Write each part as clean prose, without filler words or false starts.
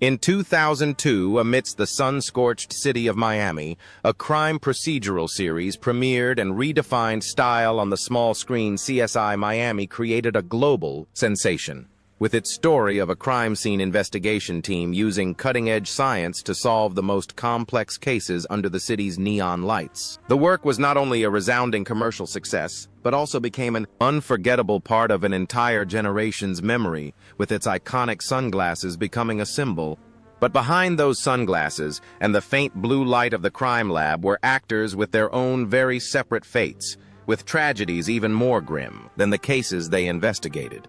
In 2002, amidst the sun-scorched city of Miami, a crime procedural series premiered and redefined style on the small screen. CSI Miami created a global sensation, with its story of a crime scene investigation team using cutting-edge science to solve the most complex cases under the city's neon lights. The work was not only a resounding commercial success, but also became an unforgettable part of an entire generation's memory, with its iconic sunglasses becoming a symbol. But behind those sunglasses and the faint blue light of the crime lab were actors with their own very separate fates, with tragedies even more grim than the cases they investigated.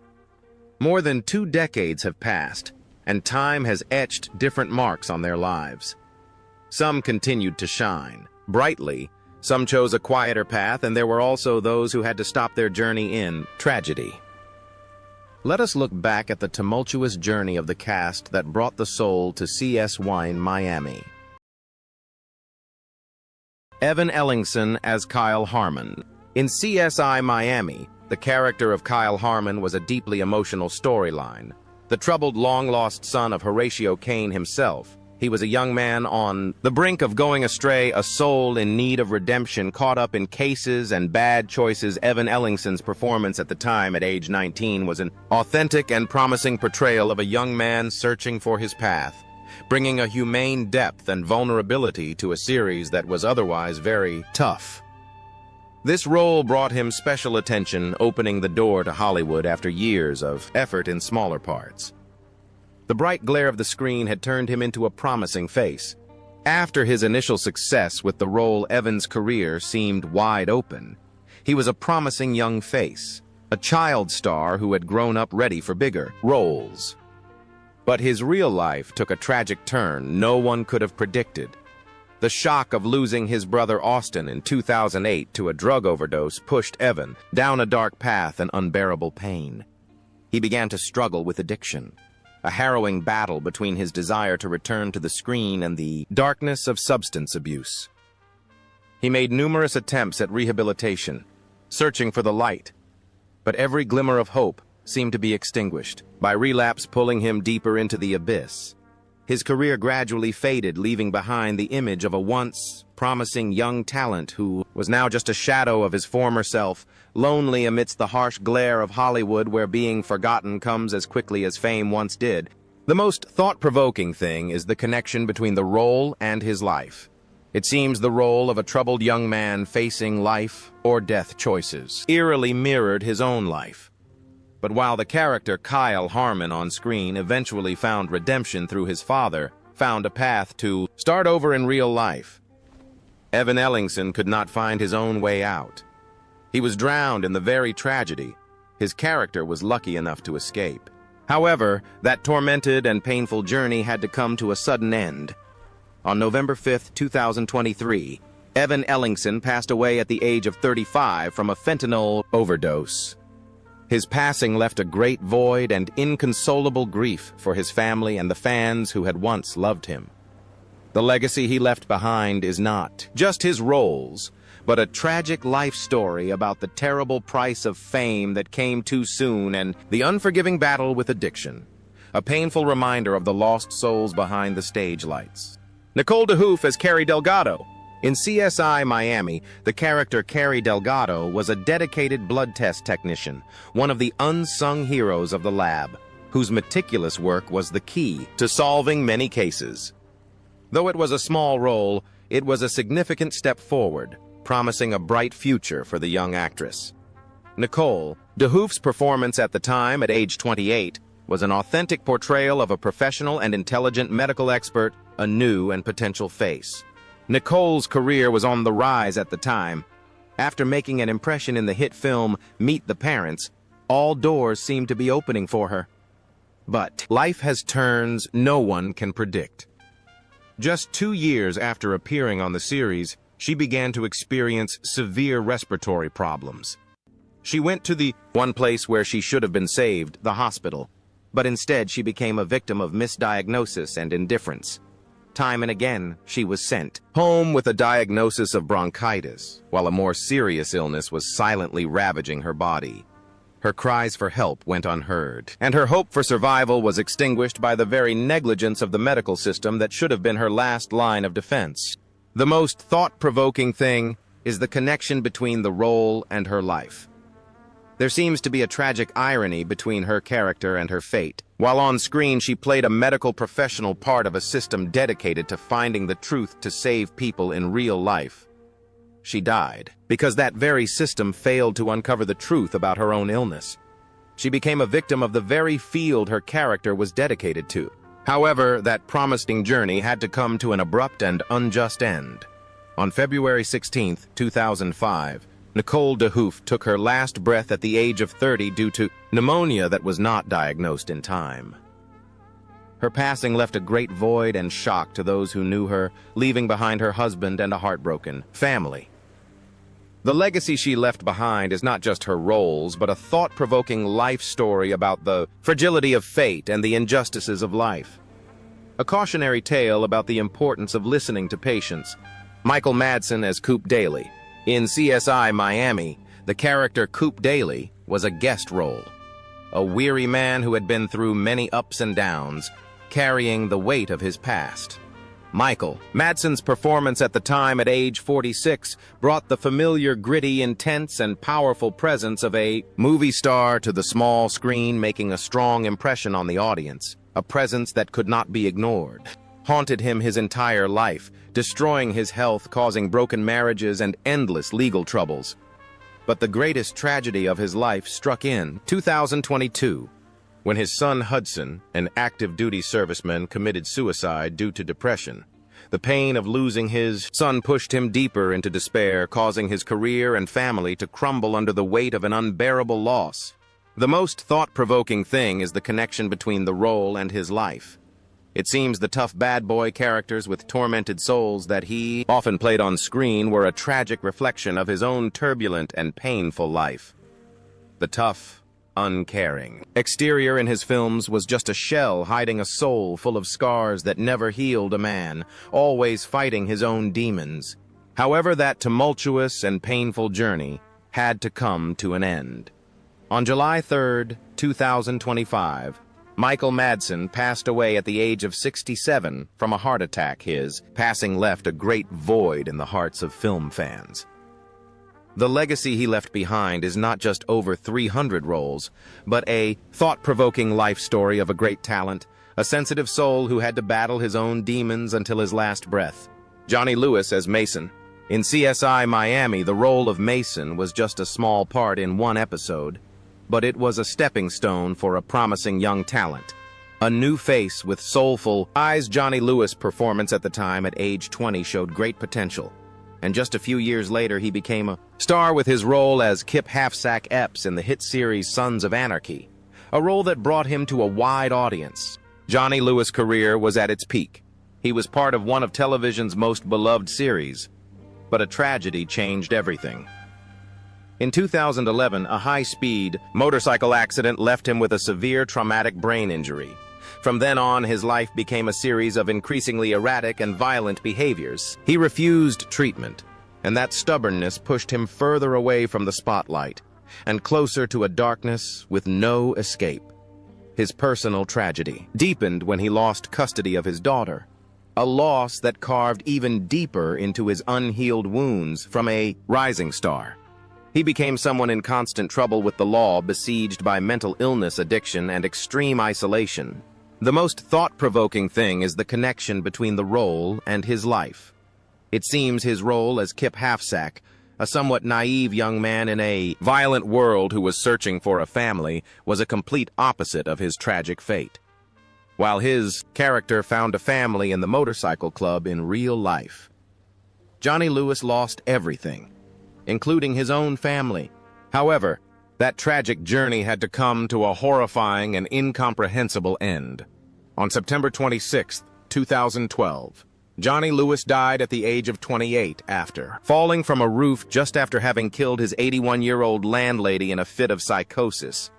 More than 2 decades have passed, and time has etched different marks on their lives. Some continued to shine brightly, some chose a quieter path, and there were also those who had to stop their journey in tragedy. Let us look back at the tumultuous journey of the cast that brought the soul to CSI Miami. Evan Ellingson as Kyle Harmon. In CSI Miami, the character of Kyle Harmon was a deeply emotional storyline. The troubled, long-lost son of Horatio Kane himself, he was a young man on the brink of going astray, a soul in need of redemption, caught up in cases and bad choices. Evan Ellingson's performance at the time, at age 19, was an authentic and promising portrayal of a young man searching for his path, bringing a humane depth and vulnerability to a series that was otherwise very tough. This role brought him special attention, opening the door to Hollywood after years of effort in smaller parts. The bright glare of the screen had turned him into a promising face. After his initial success with the role, Evan's career seemed wide open. He was a promising young face, a child star who had grown up ready for bigger roles. But his real life took a tragic turn no one could have predicted. The shock of losing his brother Austin in 2008 to a drug overdose pushed Evan down a dark path and unbearable pain. He began to struggle with addiction, a harrowing battle between his desire to return to the screen and the darkness of substance abuse. He made numerous attempts at rehabilitation, searching for the light, but every glimmer of hope seemed to be extinguished by relapse, pulling him deeper into the abyss. His career gradually faded, leaving behind the image of a once promising young talent who was now just a shadow of his former self, lonely amidst the harsh glare of Hollywood, where being forgotten comes as quickly as fame once did. The most thought-provoking thing is the connection between the role and his life. It seems the role of a troubled young man facing life or death choices eerily mirrored his own life. But while the character Kyle Harmon on screen eventually found redemption through his father, found a path to start over in real life, Evan Ellingson could not find his own way out. He was drowned in the very tragedy. His character was lucky enough to escape. However, that tormented and painful journey had to come to a sudden end. On November 5, 2023, Evan Ellingson passed away at the age of 35 from a fentanyl overdose. His passing left a great void and inconsolable grief for his family and the fans who had once loved him. The legacy he left behind is not just his roles, but a tragic life story about the terrible price of fame that came too soon and the unforgiving battle with addiction. A painful reminder of the lost souls behind the stage lights. Nicole DeHoof as Carrie Delgado. In CSI Miami, the character Carrie Delgado was a dedicated blood test technician, one of the unsung heroes of the lab, whose meticulous work was the key to solving many cases. Though it was a small role, it was a significant step forward, promising a bright future for the young actress. Nicole DeHoof's performance at the time, at age 28, was an authentic portrayal of a professional and intelligent medical expert, a new and potential face. Nicole's career was on the rise at the time. After making an impression in the hit film Meet the Parents, all doors seemed to be opening for her. But life has turns no one can predict. Just 2 years after appearing on the series, she began to experience severe respiratory problems. She went to the one place where she should have been saved, the hospital, but instead she became a victim of misdiagnosis and indifference. Time and again, she was sent home with a diagnosis of bronchitis, while a more serious illness was silently ravaging her body. her cries for help went unheard, and her hope for survival was extinguished by the very negligence of the medical system that should have been her last line of defense. The most thought-provoking thing is the connection between the role and her life. There seems to be a tragic irony between her character and her fate. While on screen, she played a medical professional part of a system dedicated to finding the truth to save people in real life. She died because that very system failed to uncover the truth about her own illness. She became a victim of the very field her character was dedicated to. However, that promising journey had to come to an abrupt and unjust end. On February 16, 2005, Nicole DeHoof took her last breath at the age of 30 due to pneumonia that was not diagnosed in time. Her passing left a great void and shock to those who knew her, leaving behind her husband and a heartbroken family. The legacy she left behind is not just her roles, but a thought-provoking life story about the fragility of fate and the injustices of life. A cautionary tale about the importance of listening to patients. Michael Madsen as Coop Daly. In CSI Miami, the character Coop Daly was a guest role. A weary man who had been through many ups and downs, carrying the weight of his past. Michael Madsen's performance at the time at age 46 brought the familiar gritty, intense, and powerful presence of a movie star to the small screen, making a strong impression on the audience, a presence that could not be ignored. Haunted him his entire life, destroying his health, causing broken marriages and endless legal troubles. But the greatest tragedy of his life struck in 2022, when his son Hudson, an active-duty serviceman, committed suicide due to depression. The pain of losing his son pushed him deeper into despair, causing his career and family to crumble under the weight of an unbearable loss. The most thought-provoking thing is the connection between the role and his life. It seems the tough bad boy characters with tormented souls that he often played on screen were a tragic reflection of his own turbulent and painful life. The tough, uncaring exterior in his films was just a shell hiding a soul full of scars that never healed a man, always fighting his own demons. However, that tumultuous and painful journey had to come to an end. On July 3, 2025, Michael Madsen passed away at the age of 67 from a heart attack. His passing left a great void in the hearts of film fans. The legacy he left behind is not just over 300 roles, but a thought-provoking life story of a great talent, a sensitive soul who had to battle his own demons until his last breath. Johnny Lewis as Mason. In CSI Miami, the role of Mason was just a small part in one episode, but it was a stepping stone for a promising young talent. A new face with soulful eyes. Johnny Lewis' performance at the time at age 20 showed great potential, and just a few years later he became a star with his role as Kip Halfsack Epps in the hit series Sons of Anarchy, a role that brought him to a wide audience. Johnny Lewis' career was at its peak. He was part of one of television's most beloved series, but a tragedy changed everything. In 2011, a high-speed motorcycle accident left him with a severe traumatic brain injury. From then on, his life became a series of increasingly erratic and violent behaviors. He refused treatment, and that stubbornness pushed him further away from the spotlight and closer to a darkness with no escape. His personal tragedy deepened when he lost custody of his daughter, a loss that carved even deeper into his unhealed wounds. From a rising star, he became someone in constant trouble with the law, besieged by mental illness, addiction, and extreme isolation. The most thought-provoking thing is the connection between the role and his life. It seems his role as Kip Halfsack, a somewhat naive young man in a violent world who was searching for a family, was a complete opposite of his tragic fate. While his character found a family in the motorcycle club in real life, Johnny Lewis lost everything, including his own family. However, that tragic journey had to come to a horrifying and incomprehensible end. On September 26, 2012, Johnny Lewis died at the age of 28 after falling from a roof just after having killed his 81-year-old landlady in a fit of psychosis.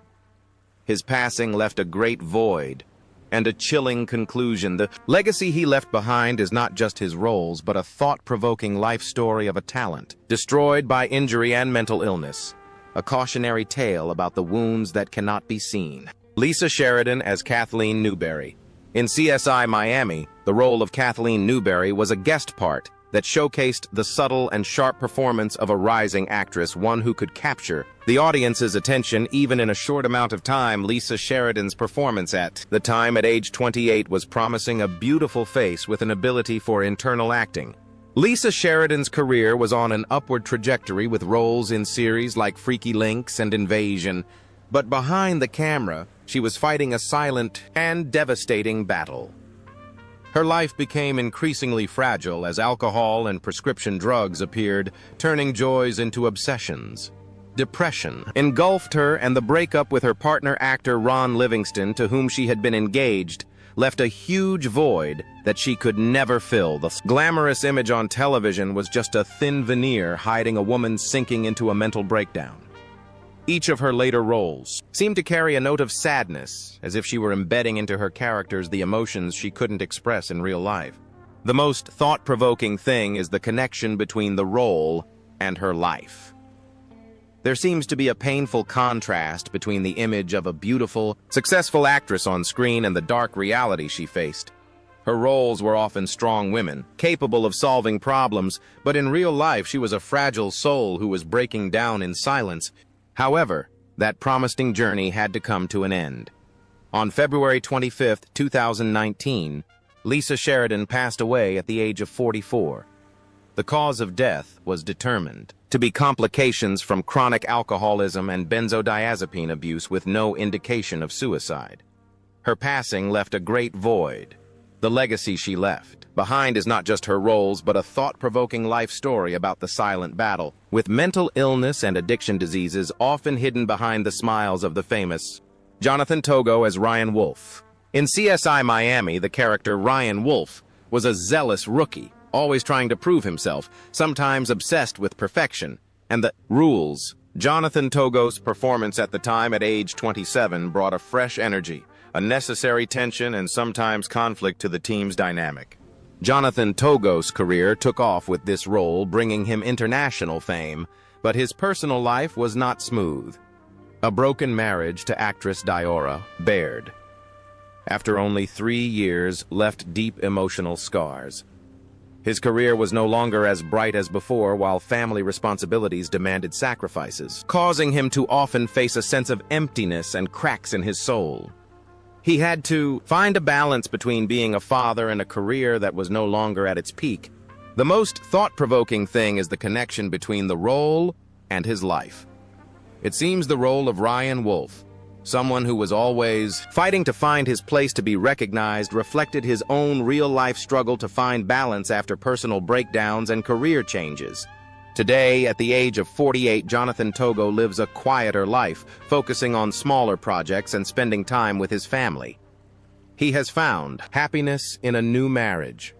His passing left a great void and a chilling conclusion. The legacy he left behind is not just his roles, but a thought-provoking life story of a talent destroyed by injury and mental illness. a cautionary tale about the wounds that cannot be seen. Lisa Sheridan as Kathleen Newberry. In CSI Miami, the role of Kathleen Newberry was a guest part that showcased the subtle and sharp performance of a rising actress, one who could capture the audience's attention even in a short amount of time. Lisa Sheridan's performance at the time at age 28 was promising, a beautiful face with an ability for internal acting. Lisa Sheridan's career was on an upward trajectory with roles in series like Freaky Links and Invasion, but behind the camera, she was fighting a silent and devastating battle. Her life became increasingly fragile as alcohol and prescription drugs appeared, turning joys into obsessions. Depression engulfed her, and the breakup with her partner actor Ron Livingston, to whom she had been engaged, left a huge void that she could never fill. The glamorous image on television was just a thin veneer hiding a woman sinking into a mental breakdown. Each of her later roles seemed to carry a note of sadness, as if she were embedding into her characters the emotions she couldn't express in real life. The most thought-provoking thing is the connection between the role and her life. There seems to be a painful contrast between the image of a beautiful, successful actress on screen and the dark reality she faced. Her roles were often strong women, capable of solving problems, but in real life she was a fragile soul who was breaking down in silence. However, that promising journey had to come to an end. On February 25, 2019, Lisa Sheridan passed away at the age of 44. The cause of death was determined to be complications from chronic alcoholism and benzodiazepine abuse, with no indication of suicide. Her passing left a great void. The legacy she left behind is not just her roles, but a thought-provoking life story about the silent battle with mental illness and addiction diseases, often hidden behind the smiles of the famous. Jonathan Togo as Ryan Wolf. In CSI Miami, the character Ryan Wolf was a zealous rookie, always trying to prove himself, sometimes obsessed with perfection and the rules. Jonathan Togo's performance at the time at age 27 brought a fresh energy, a necessary tension, and sometimes conflict to the team's dynamic. Jonathan Togo's career took off with this role, bringing him international fame, but his personal life was not smooth. A broken marriage to actress Diora Baird, after only 3 years, left deep emotional scars. His career was no longer as bright as before, while family responsibilities demanded sacrifices, causing him to often face a sense of emptiness and cracks in his soul. He had to find a balance between being a father and a career that was no longer at its peak. The most thought-provoking thing is the connection between the role and his life. It seems the role of Ryan Wolf, someone who was always fighting to find his place to be recognized, reflected his own real-life struggle to find balance after personal breakdowns and career changes. Today, at the age of 48, Jonathan Togo lives a quieter life, focusing on smaller projects and spending time with his family. He has found happiness in a new marriage.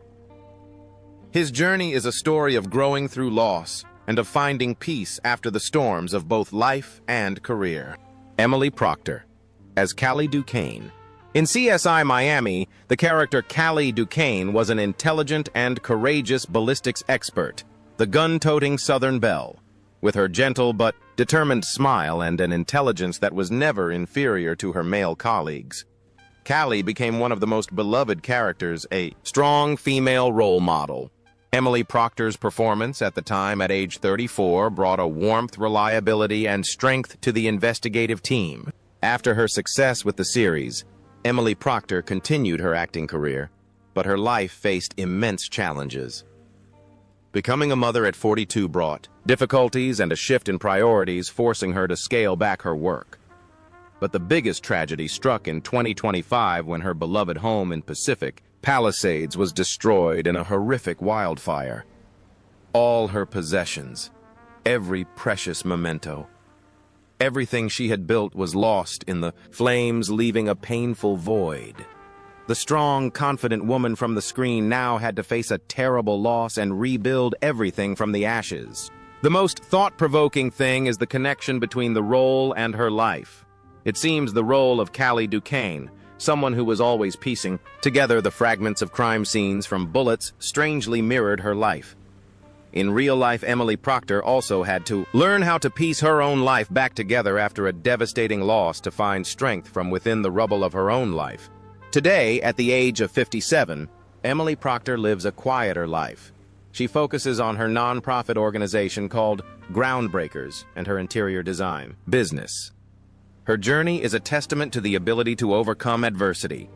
His journey is a story of growing through loss and of finding peace after the storms of both life and career. Emily Proctor as Callie Duquesne. In CSI Miami, the character Callie Duquesne was an intelligent and courageous ballistics expert, the gun-toting Southern belle, with her gentle but determined smile and an intelligence that was never inferior to her male colleagues. Callie became one of the most beloved characters, a strong female role model. Emily Proctor's performance at the time at age 34 brought a warmth, reliability, and strength to the investigative team. After her success with the series, Emily Proctor continued her acting career, but her life faced immense challenges. Becoming a mother at 42 brought difficulties and a shift in priorities, forcing her to scale back her work. But the biggest tragedy struck in 2025 when her beloved home in Pacific Palisades was destroyed in a horrific wildfire. All her possessions, every precious memento, everything she had built was lost in the flames, leaving a painful void. The strong, confident woman from the screen now had to face a terrible loss and rebuild everything from the ashes. The most thought-provoking thing is the connection between the role and her life. It seems the role of Callie Duquesne, someone who was always piecing together the fragments of crime scenes from bullets, strangely mirrored her life. In real life, Emily Proctor also had to learn how to piece her own life back together after a devastating loss to find strength from within the rubble of her own life. Today, at the age of 57, Emily Proctor lives a quieter life. She focuses on her nonprofit organization called Groundbreakers and her interior design business. Her journey is a testament to the ability to overcome adversity.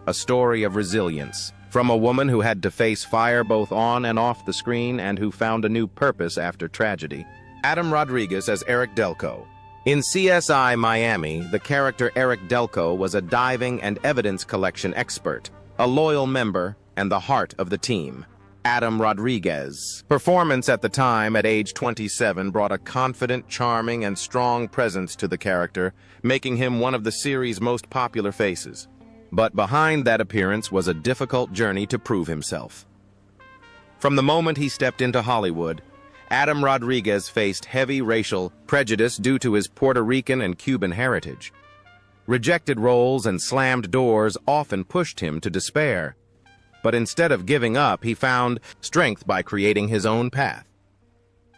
A story of resilience, from a woman who had to face fire both on and off the screen and who found a new purpose after tragedy. Adam Rodriguez as Eric Delco. In CSI Miami, the character Eric Delco was a diving and evidence collection expert, a loyal member, and the heart of the team. Adam Rodriguez's performance at the time, at age 27, brought a confident, charming, and strong presence to the character, making him one of the series' most popular faces. But behind that appearance was a difficult journey to prove himself. From the moment he stepped into Hollywood, Adam Rodriguez faced heavy racial prejudice due to his Puerto Rican and Cuban heritage. Rejected roles and slammed doors often pushed him to despair. But instead of giving up, he found strength by creating his own path.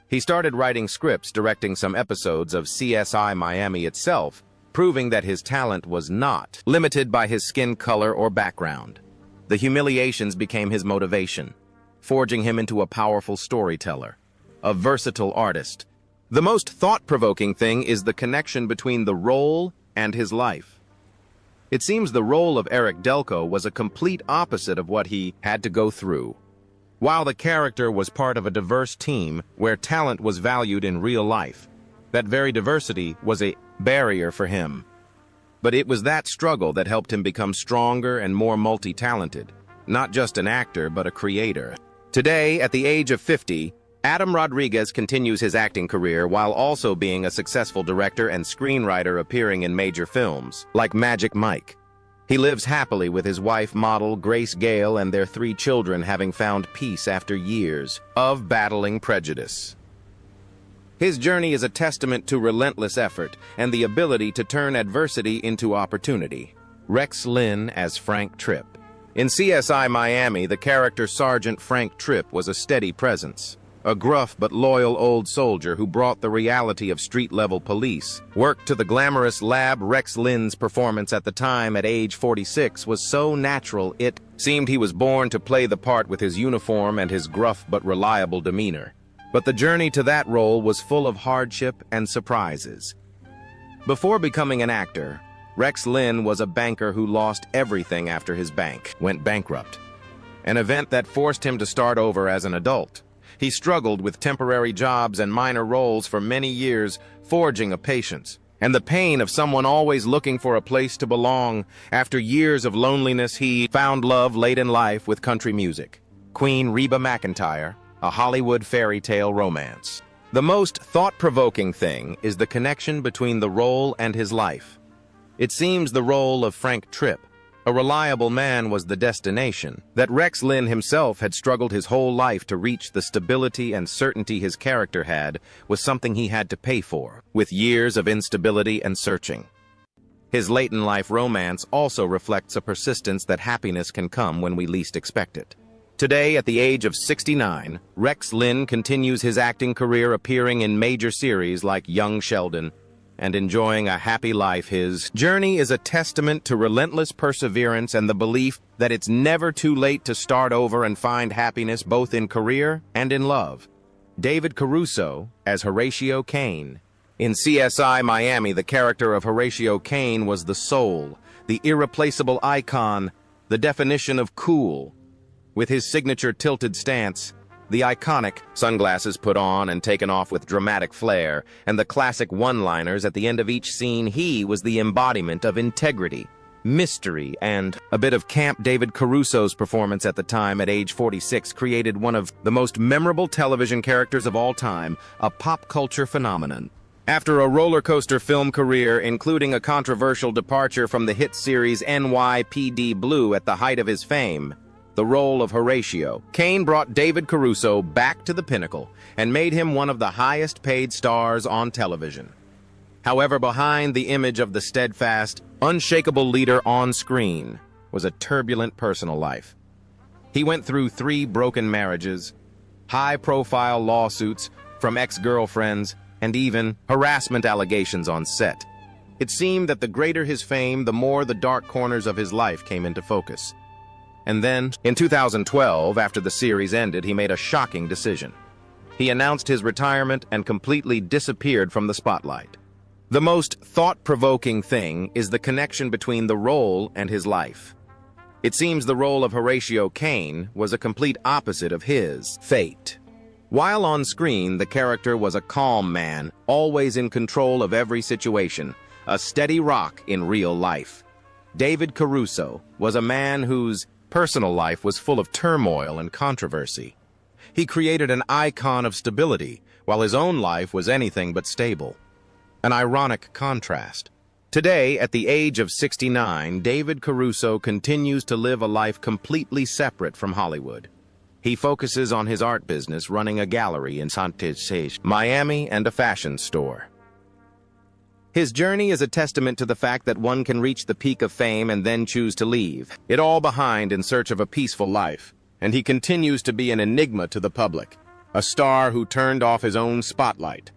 He started writing scripts, directing some episodes of CSI Miami itself, proving that his talent was not limited by his skin color or background. The humiliations became his motivation, forging him into a powerful storyteller, a versatile artist. The most thought-provoking thing is the connection between the role and his life. It seems the role of Eric Delco was a complete opposite of what he had to go through. While the character was part of a diverse team where talent was valued in real life, that very diversity was a barrier for him. But it was that struggle that helped him become stronger and more multi-talented, not just an actor, but a creator. Today, at the age of 50, Adam Rodriguez continues his acting career while also being a successful director and screenwriter, appearing in major films, like Magic Mike. He lives happily with his wife, model Grace Gale, and their 3 children, having found peace after years of battling prejudice. His journey is a testament to relentless effort and the ability to turn adversity into opportunity. Rex Linn as Frank Tripp. In CSI Miami, the character Sergeant Frank Tripp was a steady presence, a gruff but loyal old soldier who brought the reality of street-level police work to the glamorous lab. Rex Linn's performance at the time, at age 46, was so natural it seemed he was born to play the part with his uniform and his gruff but reliable demeanor. But the journey to that role was full of hardship and surprises. Before becoming an actor, Rex Linn was a banker who lost everything after his bank went bankrupt, an event that forced him to start over as an adult. He struggled with temporary jobs and minor roles for many years, forging a patience and the pain of someone always looking for a place to belong. After years of loneliness, he found love late in life with country music. Queen Reba McEntire, a Hollywood fairy tale romance. The most thought-provoking thing is the connection between the role and his life. It seems the role of Frank Tripp, a reliable man, was the destination, that Rex Linn himself had struggled his whole life to reach. The stability and certainty his character had was something he had to pay for, with years of instability and searching. His late-in-life romance also reflects a persistence that happiness can come when we least expect it. Today, at the age of 69, Rex Linn continues his acting career, appearing in major series like Young Sheldon and enjoying a happy life. His journey is a testament to relentless perseverance and the belief that it's never too late to start over and find happiness both in career and in love. David Caruso as Horatio Kane. In CSI Miami, the character of Horatio Kane was the soul, the irreplaceable icon, the definition of cool. With his signature tilted stance, the iconic sunglasses put on and taken off with dramatic flair, and the classic one-liners at the end of each scene, he was the embodiment of integrity, mystery, and a bit of camp. David Caruso's performance at the time, at age 46, created one of the most memorable television characters of all time, a pop culture phenomenon. After a roller coaster film career, including a controversial departure from the hit series NYPD Blue at the height of his fame, the role of Horatio Kane brought David Caruso back to the pinnacle and made him one of the highest-paid stars on television. However, behind the image of the steadfast, unshakable leader on screen was a turbulent personal life. He went through 3 broken marriages, high-profile lawsuits from ex-girlfriends, and even harassment allegations on set. It seemed that the greater his fame, the more the dark corners of his life came into focus. And then, in 2012, after the series ended, he made a shocking decision. He announced his retirement and completely disappeared from the spotlight. The most thought-provoking thing is the connection between the role and his life. It seems the role of Horatio Caine was a complete opposite of his fate. While on screen, the character was a calm man, always in control of every situation, a steady rock in real life. David Caruso was a man whose personal life was full of turmoil and controversy. He created an icon of stability, while his own life was anything but stable. An ironic contrast. Today, at the age of 69, David Caruso continues to live a life completely separate from Hollywood. He focuses on his art business, running a gallery in Miami and a fashion store. His journey is a testament to the fact that one can reach the peak of fame and then choose to leave, it all behind in search of a peaceful life. And he continues to be an enigma to the public, a star who turned off his own spotlight.